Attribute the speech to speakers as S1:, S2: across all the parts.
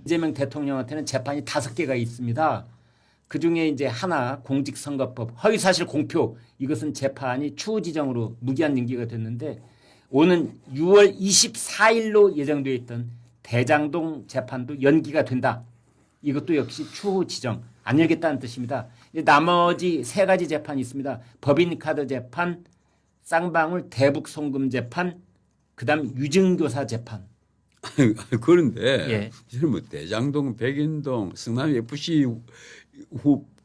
S1: 이재명 대통령한테는 재판이 5개가 있습니다. 그 중에 이제 하나 공직선거법 허위사실 공표 이것은 재판이 추후 지정으로 무기한 임기가 됐는데 오는 6월 24일로 예정되어 있던 대장동 재판도 연기가 된다. 이것도 역시 추후 지정 안 열겠다는 뜻입니다. 나머지 3가지 재판이 있습니다. 법인카드 재판, 쌍방울 대북 송금 재판, 그다음 유증교사 재판.
S2: 그런데
S1: 예.
S2: 지금 뭐 대장동, 백인동, 성남 FC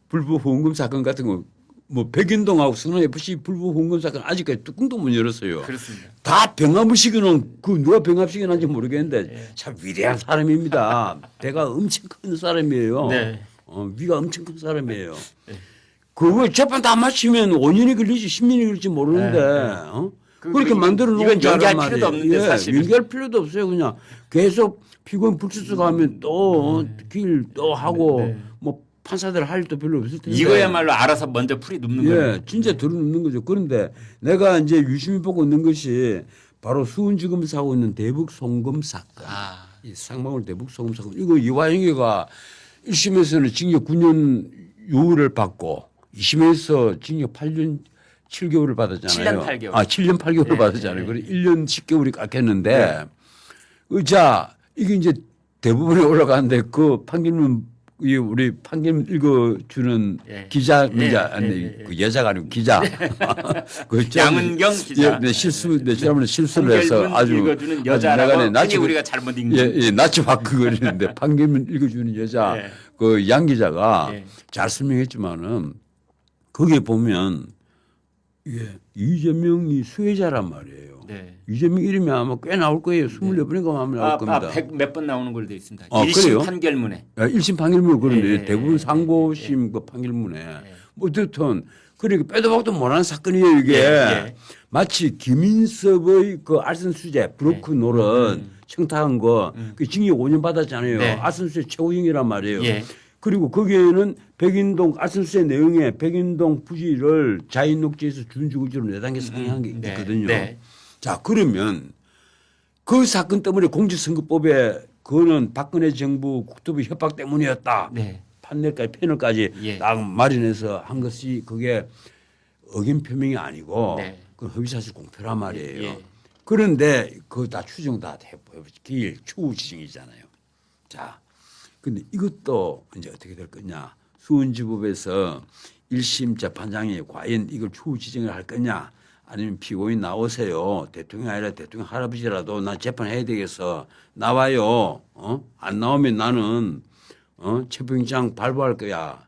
S2: 불법 후원금 사건 같은 거 뭐 백인동하고 성남 FC 불법 후원금 사건 아직까지 뚜껑도 못 열었어요.
S1: 그렇습니다.
S2: 다 병합을 시켜놓은 그 누가 병합 시켜놨는지 모르겠는데
S1: 예.
S2: 참 위대한 사람입니다. 배가 엄청 큰 사람이에요.
S1: 네.
S2: 위가 엄청 큰 사람이에요.
S1: 네.
S2: 그거 재판 다 마치면 5년이 걸리지 10년이 걸릴지 모르는데
S1: 네.
S2: 그렇게 만들어 놓은
S1: 이건 연기할
S2: 말이에요.
S1: 필요도 없는데 사실
S2: 연기할 필요도 없어요. 그냥 계속 피고인 불출석하면 또 길 또 하고
S1: 네.
S2: 뭐 판사들 할 일도 별로 없을 텐데
S1: 이거야말로 알아서 먼저 풀이 눕는 거예요.
S2: 예, 진짜 들어눕는 거죠. 그런데 내가 이제 유심히 보고 있는 것이 바로 수원지검에서 하고 있는 대북 송금 사건. 이 쌍방울 대북 송금 사건. 이거 이화영이가 1심에서는 징역 9년 유후를 받고 2심에서 징역 8년 7개월을 받았잖아요.
S1: 7년 8개월.
S2: 7년 8개월을
S1: 네,
S2: 받았잖아요.
S1: 네.
S2: 그래 1년 10개월이 깎였는데 자, 이게 이제 대부분에 올라가는데 그 판결문 이 우리 판결문 읽어주는
S1: 예.
S2: 기자,
S1: 예.
S2: 그 여자가 아니고 기자. 그
S1: 양은경 기자.
S2: 네, 지난번에 실수를 해서
S1: 판결문
S2: 아주
S1: 읽어주는 여자라고
S2: 나간에
S1: 괜히 우리가 잘못 읽는.
S2: 예, 나치 바꾸거리는데 판결문 읽어주는 여자
S1: 예.
S2: 그 양 기자가
S1: 예.
S2: 잘 설명했지만은 거기에 보면 이재명이 수혜자란 말이에요.
S1: 네.
S2: 이재명 이름이 아마 꽤 나올 거예요. 24번인가 아마 나올 겁니다.
S1: 100몇 번 나오는 걸로 돼 있습니다.
S2: 아,
S1: 1심
S2: 그래요?
S1: 판결문에.
S2: 1심 판결문 그런데
S1: 예, 예,
S2: 대부분
S1: 예,
S2: 상고심 그 판결문에 뭐 어쨌든 그러니까 빼도 박도 못하는 사건이에요 이게.
S1: 예.
S2: 마치 김인섭의 그 알선 수재 브로크 노릇 청탁한 거 그 징역 5년 받았잖아요.
S1: 네.
S2: 알선 수재 최고형이란 말이에요.
S1: 예.
S2: 그리고 거기에는 백인동 알선 수재 내용에 백인동 부지를 자인 녹지에서 준주거지로 4단계 상향한 게
S1: 네.
S2: 있거든요.
S1: 네.
S2: 자 그러면 그 사건 때문에 공직선거법에 그거는 박근혜 정부 국토부 협박 때문이었다.
S1: 네.
S2: 패널까지
S1: 예.
S2: 딱 마련해서 한 것이 그게 의견 표명이 아니고
S1: 네.
S2: 그 허위사실 공표란 말이에요.
S1: 예.
S2: 그런데 그거 다 추정 다 길 추후 지정이잖아요. 자, 근데 이것도 이제 어떻게 될 거냐? 수원지법에서 1심 재판장이 과연 이걸 추후 지정을 할 거냐? 아니면 피고인 나오세요. 대통령이 아니라 대통령 할아버지라도 나 재판해야 되겠어. 나와요. 안 나오면 나는 체포영장 발부할 거야.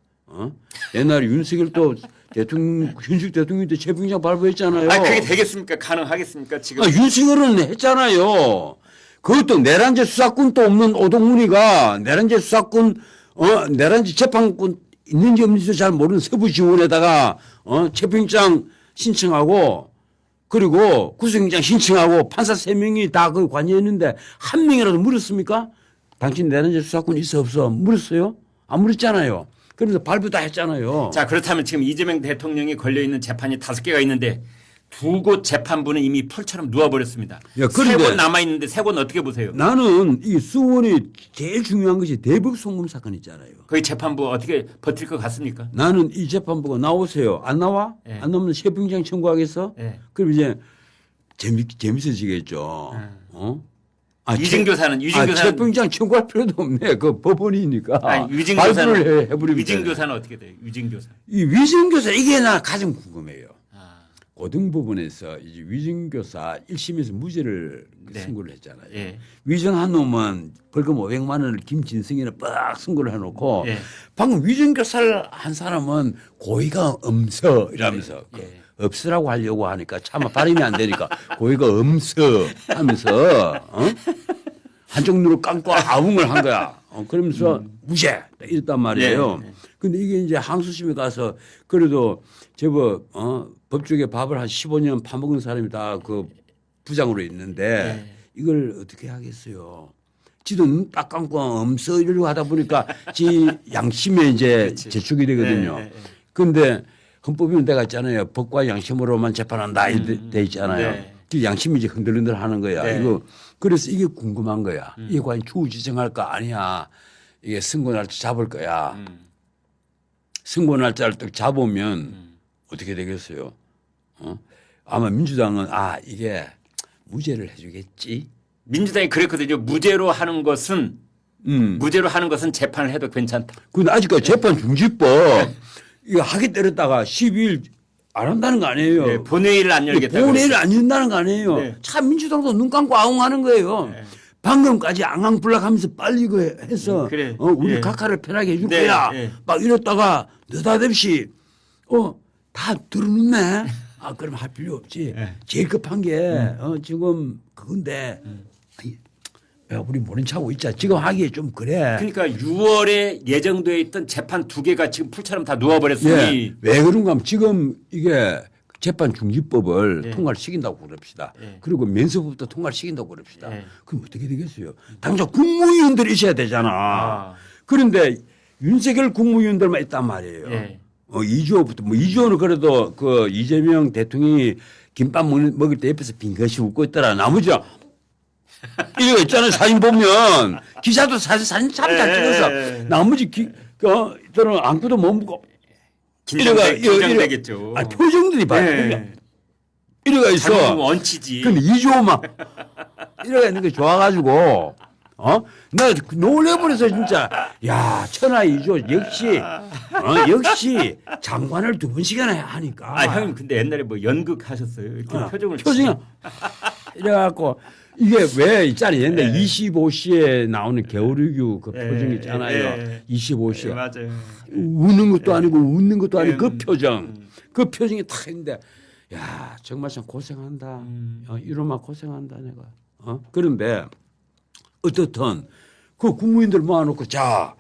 S2: 옛날에 윤석열도 현직 대통령 때 체포영장 발부했잖아요.
S1: 그게 되겠습니까? 가능하겠습니까? 지금.
S2: 윤석열은 했잖아요. 그것도 내란죄 수사권 또 없는 오동훈이가 내란죄 수사권 내란죄 재판권 있는지 없는지 잘 모르는 서부지원에다가 체포영장 신청하고 그리고 구속영장 신청하고 판사 3명이 다 그 관여했는데 한 명이라도 물었습니까? 당신 내란죄 수사권 있어 없어? 물었어요? 안 물었잖아요. 그래서 발부 다 했잖아요.
S1: 자, 그렇다면 지금 이재명 대통령이 걸려있는 재판이 5개가 있는데 2곳 재판부는 이미 펄처럼 누워버렸습니다.
S2: 야, 그런데
S1: 3곳 남아있는데 3곳은 어떻게 보세요?
S2: 나는 이 수원이 제일 중요한 것이 대북 송금 사건 있잖아요.
S1: 거기 재판부 어떻게 버틸 것 같습니까?
S2: 나는 이 재판부가 나오세요. 안 나와?
S1: 예.
S2: 안 나오면 체포영장 청구하겠어?
S1: 예.
S2: 그럼 이제 재밌어지겠죠.
S1: 유증교사는
S2: 체포영장 청구할 필요도 없네. 그 법원이니까.
S1: 유증교사는
S2: 해버리면
S1: 유증교사는 어떻게 돼요? 유증교사.
S2: 이 위증교사 이게 나 가장 궁금해요.
S1: 아,
S2: 고등법원에서 이제 위증교사 1심에서 무죄를
S1: 네.
S2: 선고를 했잖아요.
S1: 예. 위증한
S2: 위증한 놈은 벌금 500만 원을 김진승이는 빡 선고를 해놓고
S1: 예.
S2: 방금 위증교사를 한 사람은 고의가 엄서 이러면서
S1: 예.
S2: 없으라고 하려고 하니까 차마 발음이 안 되니까 고의가 엄서 하면서 한쪽 눈을 감고 아웅을 한 거야. 그러면서 무죄 이랬단 말이에요.
S1: 예.
S2: 근데 이게 이제 항소심에 가서 그래도 제법 법조계 밥을 한 15년 파먹은 사람이 다 그 부장으로 있는데 이걸 어떻게 하겠어요. 지도 눈 딱 감고 엄서 이러려고 하다 보니까 지 양심에 이제
S1: 그렇지.
S2: 제축이 되거든요. 그런데 헌법위원 내가 있잖아요. 법과 양심으로만 재판한다 이렇게 돼 있잖아요.
S1: 네.
S2: 그 양심이 이제 흔들흔들 하는 거야.
S1: 네.
S2: 이거 그래서 이게 궁금한 거야. 이게 과연 추후 지정할까 아니야. 이게 선고 날짜 잡을 거야. 선고 날짜를 딱 잡으면 어떻게 되겠어요? 아마 민주당은 이게 무죄를 해주겠지.
S1: 민주당이 그랬거든요. 무죄로 하는 것은 재판을 해도 괜찮다.
S2: 근데 아직까지 재판 중지법 이거 하게 때렸다가 12일 안 한다는 거 아니에요.
S1: 네, 본회의를 안 열겠다.
S2: 본회의를 안 연다는 거 아니에요.
S1: 네.
S2: 참 민주당도 눈 감고 아웅하는 거예요.
S1: 네.
S2: 방금까지 앙앙불락하면서 빨리 이거 해서
S1: 그래.
S2: 우리
S1: 예.
S2: 각하를 편하게 해줄
S1: 네,
S2: 거야.
S1: 예.
S2: 막 이랬다가 느닷없이 다 들어놓네. 그럼 할 필요 없지.
S1: 예.
S2: 제일 급한 게 지금 그건데 야, 우리 모른 척하고 있자. 지금 하기에 좀 그래.
S1: 그러니까 6월에 예정되어 있던 재판 2개가 지금 풀처럼 다 누워버렸으니
S2: 예. 왜 그런가 하면 지금 이게 재판 중지법을
S1: 예.
S2: 통과를 시킨다고 그럽시다.
S1: 예.
S2: 그리고 면세법도 통과를 시킨다고 그럽시다.
S1: 예.
S2: 그럼 어떻게 되겠어요? 당장 국무위원들이 있어야 되잖아. 그런데 윤석열 국무위원들만 있단 말이에요.
S1: 예.
S2: 2조부터 2조는 그래도 그 이재명 대통령이 김밥 먹을 때 옆에서 빙긋이 웃고 있더라. 나머지 이거 있잖아요. 사진 보면 기자도 사진 참 잘 찍어서 나머지 저는 안구도 못 먹고
S1: 긴장되겠죠.
S2: 표정들이 봐요.
S1: 네.
S2: 이래가 있어.
S1: 잘못하면 원치지.
S2: 근데 2조 막 이래가 있는 게 좋아가지고 나 놀래버려서 진짜 야 천하 2조 역시 장관을 2번씩이나 하니까.
S1: 형님 근데 옛날에 뭐 연극 하셨어요? 이렇게 표정을
S2: 표정이 이래갖고 이게 왜 있잖아요. 옛날 25시에 나오는 개오류규 그 표정 있잖아요. 25시.
S1: 맞아요.
S2: 우는 것도 아니고 웃는 것도 아니고 그 표정. 그 표정이 탁 있는데 야 정말 참 고생한다. 이놈아 고생한다 내가. 그런데 어떻든 그 국무인들 모아놓고 자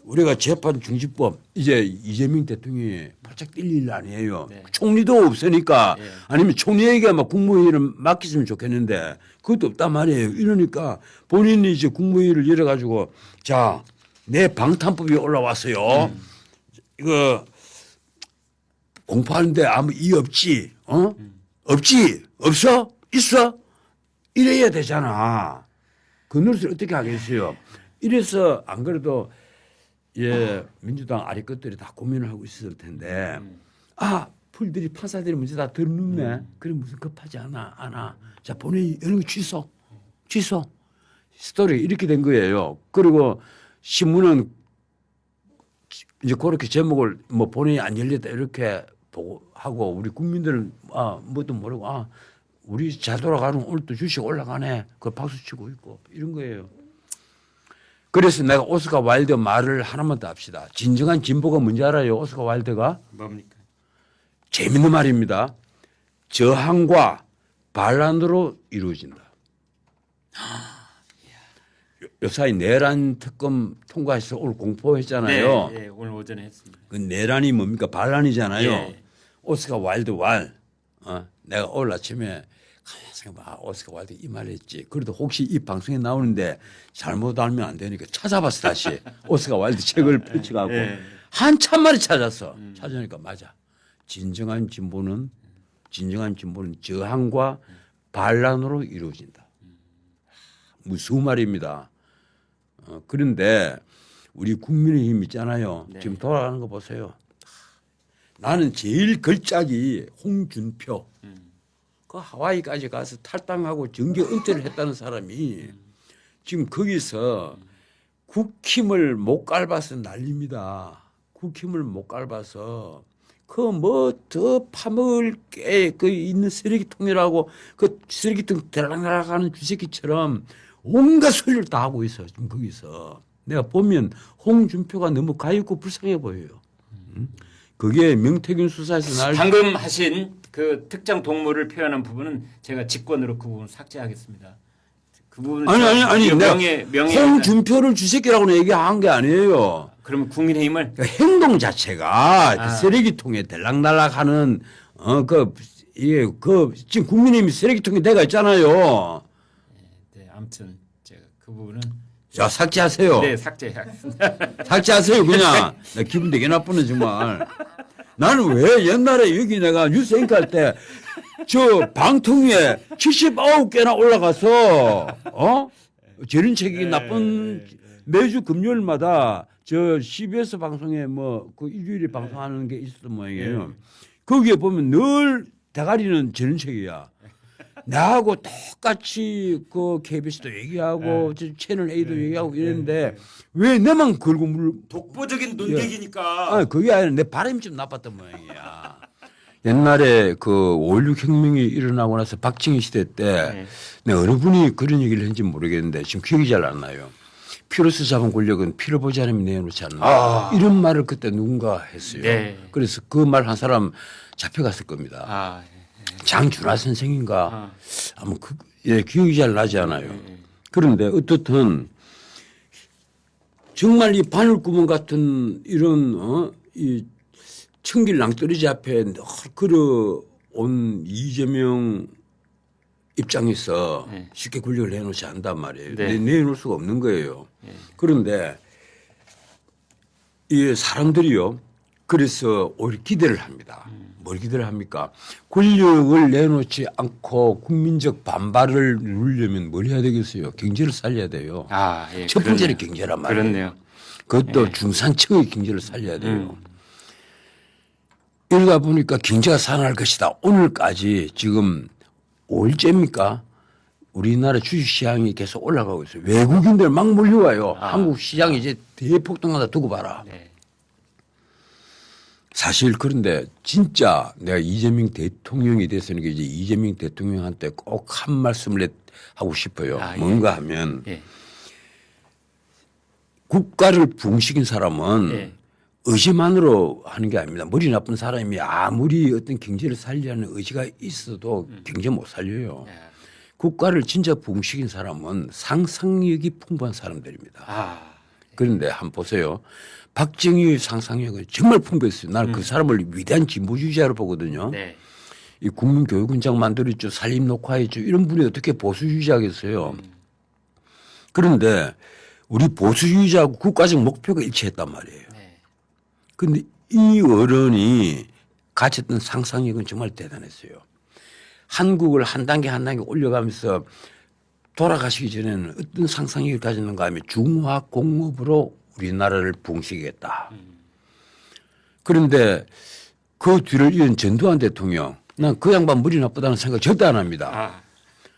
S2: 우리가 재판 중지법 이제 이재명 대통령이 바짝 뛸 일 아니에요.
S1: 네.
S2: 총리도 없으니까
S1: 네.
S2: 아니면 총리에게 막 국무회의를 맡겼으면 좋겠는데 그것도 없단 말이에요. 이러니까 본인이 이제 국무회의를 열어가지고 자 내 방탄법이 올라왔어요. 이거 공포하는데 아무 이의 없지? 없지? 없어? 있어? 이래야 되잖아. 그 노릇을 어떻게 하겠어요? 이래서 안 그래도 민주당 아래 것들이 다 고민을 하고 있을 텐데 풀들이 판사들이 문제 다 들어눕네. 그래 무슨 급하지 않아. 자 본회의 이런 거 취소. 스토리 이렇게 된 거예요. 그리고 신문은 이제 그렇게 제목을 뭐 본회의 안 열렸다 이렇게 보고 하고 우리 국민들은 뭣도 모르고 우리 잘 돌아가는 오늘 또 주식 올라가네. 그 박수 치고 있고 이런 거예요. 그래서 내가 오스카 와일드 말을 하나만 더 합시다. 진정한 진보가 뭔지 알아요? 오스카 와일드가?
S1: 뭡니까?
S2: 재밌는 말입니다. 저항과 반란으로 이루어진다. 요사이 내란 특검 통과해서 오늘 공포했잖아요.
S1: 네, 오늘 오전에 했습니다.
S2: 그 내란이 뭡니까? 반란이잖아요.
S1: 예.
S2: 오스카 와일드 내가 오늘 아침에 가만히 생각해봐. 오스카 와일드 이 말했지. 그래도 혹시 이 방송에 나오는데 잘못 알면 안 되니까 찾아봤어 다시. 오스카 와일드 책을 펼쳐가고 한참 만에 찾았어. 찾으니까 맞아. 진정한 진보는 저항과 반란으로 이루어진다. 무슨 말입니다. 그런데 우리 국민의힘 있잖아요.
S1: 네.
S2: 지금 돌아가는 거 보세요. 나는 제일 걸작이 홍준표. 그 하와이까지 가서 탈당하고 정계 은퇴를 했다는 사람이 지금 거기서 국힘을 못 깔아서 난립니다. 국힘을 못 깔아서 그 뭐 더 파먹을 게 그 있는 쓰레기통이라고 그 쓰레기통 들락날락하는 쥐새끼처럼 온갖 소리를 다 하고 있어. 지금 거기서 내가 보면 홍준표가 너무 가엾고 불쌍해 보여요. 그게 명태균 수사에서 날
S1: 방금 하신 그 특정 동물을 표현한 부분은 제가 직권으로 그 부분 삭제하겠습니다. 그 부분은
S2: 아니
S1: 명예
S2: 홍준표를 쥐새끼라고 얘기한 게 아니에요.
S1: 그러면 국민의힘을
S2: 그 행동 자체가 그 쓰레기통에 들락날락하는 지금 국민의힘이 쓰레기통에 내가 있잖아요.
S1: 네, 아무튼 제가 그 부분은
S2: 자 삭제하세요.
S1: 네, 삭제하겠습니다.
S2: 삭제하세요 그냥. 나 기분 되게 나쁘네 정말. 나는 왜 옛날에 여기 내가 뉴스 앵커 할 때 저 방통위에 79개나 올라가서 저런 책이 나쁜 매주 금요일마다 저 CBS 방송에 뭐 그 일요일에 방송하는 게 있었던 모양이에요. 거기에 보면 늘 대가리는 저런 책이야. 나하고 똑같이 그 KBS도 얘기하고 저 채널 A도 얘기하고 이랬는데 왜 내만 걸고 물
S1: 독보적인 논객이니까.
S2: 아, 그게 아니라 내 바람이 좀 나빴던 모양이야. 옛날에 그 5.16 혁명이 일어나고 나서 박정희 시대 때 내 어느 분이 그런 얘기를 했는지 모르겠는데 지금 기억이 잘 안 나요. 피로서 잡은 권력은 피로 보지 않으면 내놓지 않는다. 이런 말을 그때 누군가 했어요.
S1: 네.
S2: 그래서 그 말 한 사람 잡혀갔을 겁니다.
S1: 아,
S2: 장준하 선생인가 아마 기억이 잘 나지 않아요. 그런데 어떻든 정말 이 바늘구멍 같은 이런 이 청길 낭떠러지 앞에 늘 걸어온 이재명 입장에서 쉽게 권력을 내놓지 않단 말이에요.
S1: 네.
S2: 내놓을 수가 없는 거예요. 그런데 이 사람들이요. 그래서 오히려 기대를 합니다. 뭘 기대를 합니까? 권력을 내놓지 않고 국민적 반발을 누리려면 뭘 해야 되겠어요? 경제를 살려야 돼요.
S1: 아, 예,
S2: 첫 번째는
S1: 그러네요.
S2: 경제란 말이에요.
S1: 그렇네요.
S2: 그것도 중산층의 경제를 살려야 돼요. 이러다 보니까 경제가 살아날 것이다. 오늘까지 지금 5일째입니까? 우리나라 주식시장이 계속 올라가고 있어요. 외국인들 막 몰려와요. 한국 시장이 이제 대폭등하다 두고 봐라.
S1: 네.
S2: 사실 그런데 진짜 내가 이재명 대통령이 돼서는 이제 이재명 대통령한테 꼭 한 말씀을 하고 싶어요.
S1: 아, 예.
S2: 뭔가 하면
S1: 예.
S2: 국가를 부흥시킨 사람은
S1: 예.
S2: 의지만으로 하는 게 아닙니다. 머리 나쁜 사람이 아무리 어떤 경제를 살리려는 의지가 있어도 경제 못 살려요.
S1: 예.
S2: 국가를 진짜 부흥시킨 사람은 상상력이 풍부한 사람들입니다.
S1: 아,
S2: 그런데 한번 보세요. 박정희의 상상력은 정말 풍부했어요. 나는 그 사람을 위대한 진보주의자로 보거든요.
S1: 네.
S2: 이 국민교육원장 만들었죠. 산림 녹화했죠. 이런 분이 어떻게 보수주의자겠어요. 그런데 우리 보수주의자하고 국가적 목표가 일치했단 말이에요.
S1: 네.
S2: 그런데 이 어른이 가졌던 상상력은 정말 대단했어요. 한국을 한 단계 한 단계 올려가면서 돌아가시기 전에는 어떤 상상력을 가졌는가 하면 중화공업으로 우리나라를 부흥시키겠다. 그런데 그 뒤를 이은 전두환 대통령, 난 그 양반 머리 나쁘다는 생각 절대 안 합니다.
S1: 아,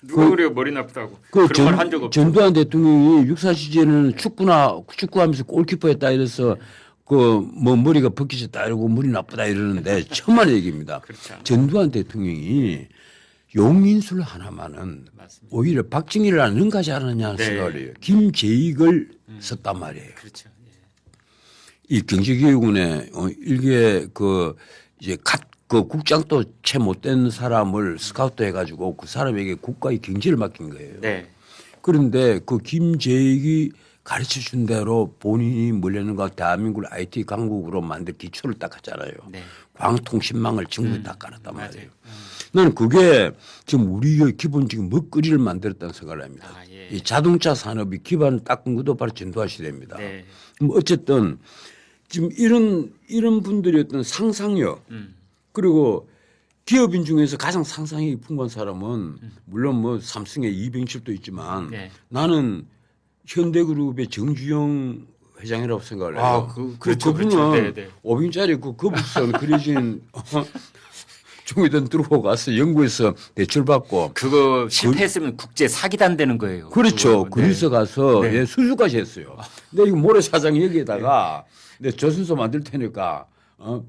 S1: 누가 그래요 머리 나쁘다고?
S2: 그
S1: 그런 말 한 적 없죠.
S2: 전두환 대통령이 육사 시절에는 축구하면서 골키퍼였다 이래서 그 뭐 머리가 벗겨졌다 이러고 머리 나쁘다 이러는데 천만의 얘기입니다.
S1: 그렇지 않아요.
S2: 전두환 대통령이 용인술 하나만은
S1: 맞습니다.
S2: 오히려 박정희를 안 능가지 않았냐는
S1: 네.
S2: 생각을 해요. 김재익을 썼단 말이에요.
S1: 그렇죠. 예.
S2: 이 경제기획원의 일개 그 이제 그 국장도 채 못된 사람을 스카우트 해가지고 그 사람에게 국가의 경제를 맡긴 거예요.
S1: 네.
S2: 그런데 그 김재익이 가르쳐 준 대로 본인이 몰려는가 대한민국을 IT 강국으로 만들 기초를 닦았잖아요.
S1: 네.
S2: 광통신망을 전국에 다 깔았단
S1: 맞아요.
S2: 말이에요. 나는 그게 지금 우리의 기본적인 먹거리를 만들었다는 생각을 합니다.
S1: 아, 예.
S2: 이 자동차 산업이 기반을 닦은 것도 바로 전두환 시대입니다.
S1: 네.
S2: 뭐 어쨌든 지금 이런 분들의 어떤 상상력 그리고 기업인 중에서 가장 상상력이 풍부한 사람은 물론 뭐 삼성의 이병철도 있지만
S1: 네.
S2: 나는 현대그룹의 정주영 회장이라고 생각을 해요.
S1: 아, 그렇죠,
S2: 그분은
S1: 그렇죠. 네, 네.
S2: 500짜리 그 거북선 그려진 종이든 들고 가서 연구해서 대출받고
S1: 그거 실패했으면 국제 사기단 되는 거예요.
S2: 그렇죠.
S1: 그거.
S2: 그리스 가서
S1: 네.
S2: 예, 수주까지 했어요. 근데 이거 모래사장 여기에다가 내 저순서 만들 테니까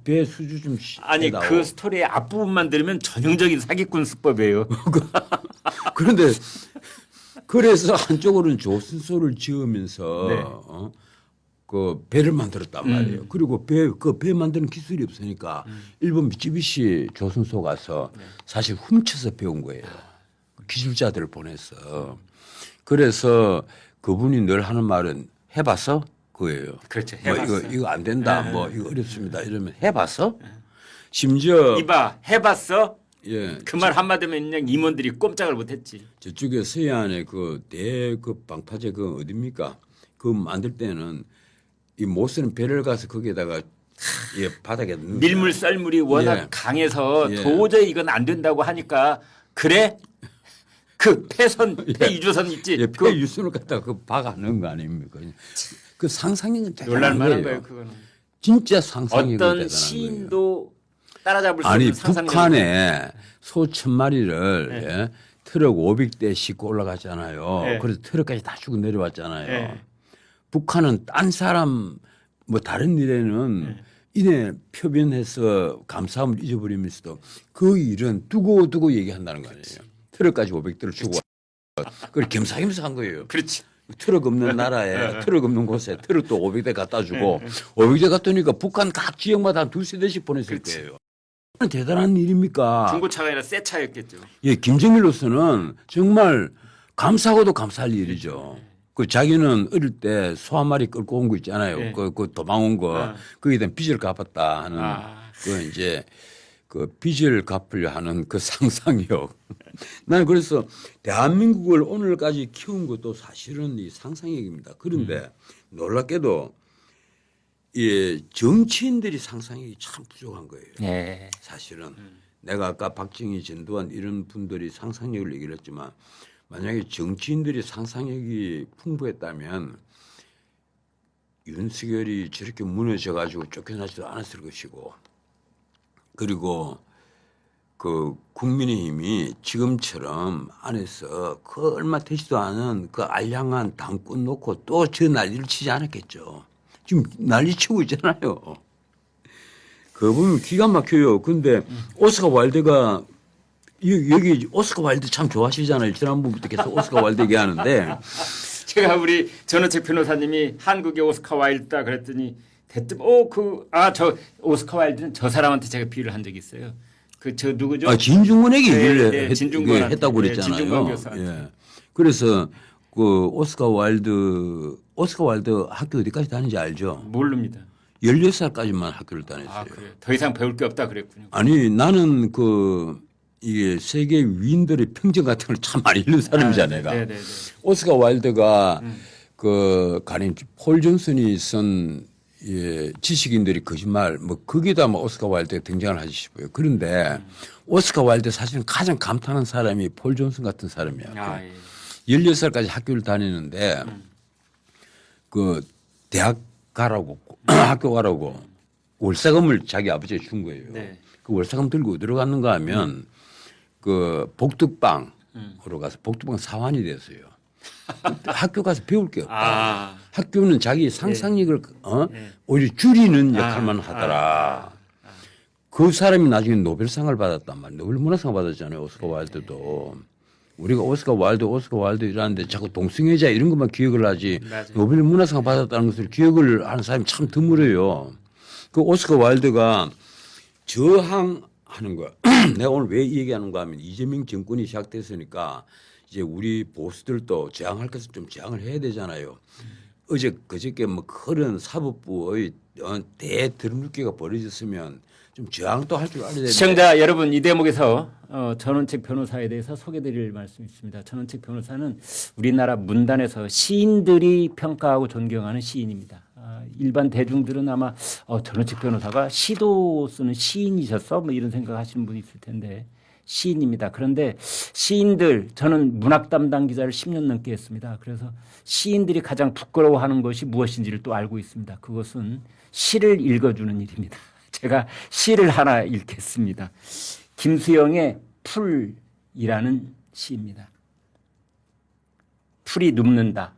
S2: 배 수주 좀
S1: 아니
S2: 해다오.
S1: 그 스토리의 앞부분만 들으면 전형적인 사기꾼 수법이에요.
S2: 그런데 그래서 한쪽으로는 조선소를 지으면서
S1: 네.
S2: 그 배를 만들었단 말이에요. 그리고 배 만드는 기술이 없으니까 일본 미쯔비시 조선소 가서 사실 훔쳐서 배운 거예요. 기술자들을 보내서. 그래서 그분이 늘 하는 말은 해봐서 그거예요.
S1: 그렇죠.
S2: 뭐
S1: 해봤어요.
S2: 이거 안 된다. 뭐 이거 어렵습니다. 이러면 해봤어? 심지어
S1: 이봐 해봤어?
S2: 예.
S1: 그 말 한마디면 그냥 임원들이 꼼짝을 못했지.
S2: 저쪽에 서해안에 그 방파제 그 어딥니까? 그 만들 때는 이 못 쓰는 배를 가서 거기에다가 예, 바닥에 넣는
S1: 밀물 썰물이 워낙
S2: 예.
S1: 강해서
S2: 예.
S1: 도저히 이건 안 된다고 하니까 그래 그 폐유조선 있지
S2: 예,
S1: 그
S2: 폐유순을 갖다가 그 박아 넣은 거 아닙니까? 그 상상력은 대단한
S1: 놀랄만한
S2: 거예요.
S1: 거예요 그거는.
S2: 진짜 상상력은
S1: 어떤
S2: 대단한
S1: 시인도 따라잡을 수
S2: 아니
S1: 없는 상상력.
S2: 북한에 소 1,000마리를
S1: 네.
S2: 예, 트럭 500대 싣고 올라갔잖아요.
S1: 네.
S2: 그래서 트럭까지 다 주고 내려왔잖아요.
S1: 네.
S2: 북한은 딴 사람 뭐 다른 일에는 이내 표변해서 감사함을 잊어버리면서도 그 일은 두고 얘기한다는 거 아니에요. 트럭까지 500대를 주고 그걸 겸사겸사 한 거예요.
S1: 그렇지.
S2: 트럭 없는 나라에 트럭 없는 곳에 트럭도 500대 갖다 주고 500대 갖다 주니까 북한 각 지역마다 한 두세 대씩 보냈을 거예요. 대단한 일입니까?
S1: 중고차가 아니라 새 차였겠죠.
S2: 예, 김정일로서는 정말 감사하고도 감사할 일이죠. 그 자기는 어릴 때 소 한 마리 끌고 온 거 있잖아요.
S1: 네.
S2: 그 도망온 거. 거기에 대한 빚을 갚았다 하는 그 이제 그 빚을 갚으려 하는 그 상상력. 나는 그래서 대한민국을 오늘까지 키운 것도 사실은 이 상상력입니다. 그런데 놀랍게도 이 정치인들이 상상력이 참 부족한 거예요.
S1: 네.
S2: 사실은 내가 아까 박정희, 전두환 이런 분들이 상상력을 얘기를 했지만 만약에 정치인들이 상상력이 풍부했다면 윤석열이 저렇게 무너져 가지고 쫓겨나지도 않았을 것이고 그리고 그 국민의힘이 지금처럼 안에서 그 얼마 되지도 않은 그 알량한 당권 놓고 또 저 난리를 치지 않았겠죠. 지금 난리 치고 있잖아요. 그거 보면 기가 막혀요. 근데 오스카 와일드가 여기 오스카 와일드 참 좋아하시잖아요. 지난번부터 계속 오스카 와일드 얘기하는데
S1: 제가 우리 전원책 변호사님이 한국의 오스카 와일드다 그랬더니 대뜸 저 오스카 와일드는 저 사람한테 제가 비유를 한 적이 있어요. 그 저 누구죠?
S2: 아, 진중권에게 얘기를
S1: 네, 진중권한테.
S2: 했다고
S1: 네,
S2: 그랬잖아요.
S1: 진중권 교수한테.
S2: 예. 그래서 그 오스카 와일드 학교 어디까지 다니는지 알죠?
S1: 모릅니다.
S2: 16살까지만 학교를 다녔어요.
S1: 아 그래. 더 이상 배울 게 없다 그랬군요.
S2: 아니 나는 이게 세계 위인들의 평전 같은 걸 참 많이 읽는 사람이잖아요. 내가.
S1: 네네네.
S2: 오스카 와일드가 그 가령 폴 존슨이 쓴 지식인들이 거짓말 뭐 거기다 뭐 오스카 와일드가 등장을 하지 싶어요. 그런데 오스카 와일드 사실은 가장 감탄한 사람이 폴 존슨 같은 사람이야.
S1: 아, 예.
S2: 16살까지 학교를 다니는데 그 대학 가라고 학교 가라고 월세금을 자기 아버지가 준 거예요.
S1: 네.
S2: 그 월세금 들고 들어갔는가 하면 그 복덕방으로 가서 복덕방 사환이 됐어요. 학교 가서 배울 게 없다.
S1: 아.
S2: 학교는 자기 상상력을 오히려 줄이는 역할만
S1: 아.
S2: 하더라. 그 사람이 나중에 노벨상을 받았단 말이에요. 노벨 문학상 받았잖아요. 오스카 와일드도. 우리가 오스카 와일드 이라는데 자꾸 동성애자 이런 것만 기억을 하지
S1: 맞아요.
S2: 노벨 문학상 받았다는 것을 기억을 하는 사람이 참 드물어요. 그 오스카 와일드가 저항하는 거. 내가 오늘 왜 이 얘기하는가 하면 이재명 정권이 시작됐으니까 이제 우리 보수들도 저항할 것을 좀 저항을 해야 되잖아요. 그저께 뭐 그런 사법부의 대들물기가 벌어졌으면 좀 저항도 할 줄 알아야 되는데.
S1: 시청자 여러분 이 대목에서 전원책 변호사에 대해서 소개드릴 말씀이 있습니다. 전원책 변호사는 우리나라 문단에서 시인들이 평가하고 존경하는 시인입니다. 일반 대중들은 아마 전원책 변호사가 시도 쓰는 시인이셨어? 뭐 이런 생각하시는 분이 있을 텐데 시인입니다. 그런데 시인들 저는 문학 담당 기자를 10년 넘게 했습니다. 그래서 시인들이 가장 부끄러워하는 것이 무엇인지를 또 알고 있습니다. 그것은 시를 읽어주는 일입니다. 제가 시를 하나 읽겠습니다. 김수영의 풀이라는 시입니다. 풀이 눕는다.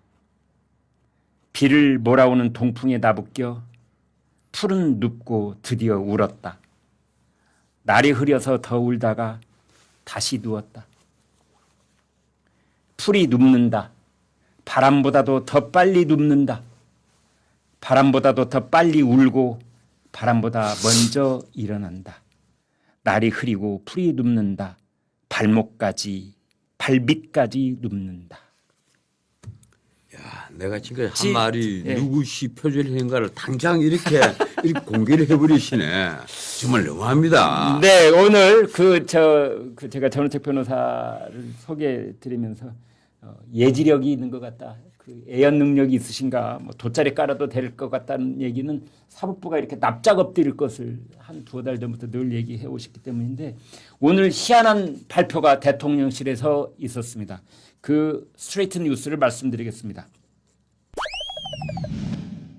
S1: 비를 몰아오는 동풍에 나부껴 풀은 눕고 드디어 울었다. 날이 흐려서 더 울다가 다시 누웠다. 풀이 눕는다. 바람보다도 더 빨리 눕는다. 바람보다도 더 빨리 울고 바람보다 먼저 일어난다. 날이 흐리고 풀이 눕는다. 발밑까지 눕는다.
S2: 야, 내가 지금까지 한 말이
S1: 예.
S2: 누구시 표절인가를 당장 이렇게 공개를 해버리시네. 정말 너무합니다.
S1: 네, 오늘 제가 전원책 변호사를 소개해드리면서 예지력이 있는 것 같다. 그 애연 능력이 있으신가, 뭐 돗자리 깔아도 될 것 같다는 얘기는 사법부가 이렇게 납작 엎드릴 것을 한 두어 달 전부터 늘 얘기해 오셨기 때문인데 오늘 희한한 발표가 대통령실에서 있었습니다. 그 스트레이트 뉴스를 말씀드리겠습니다.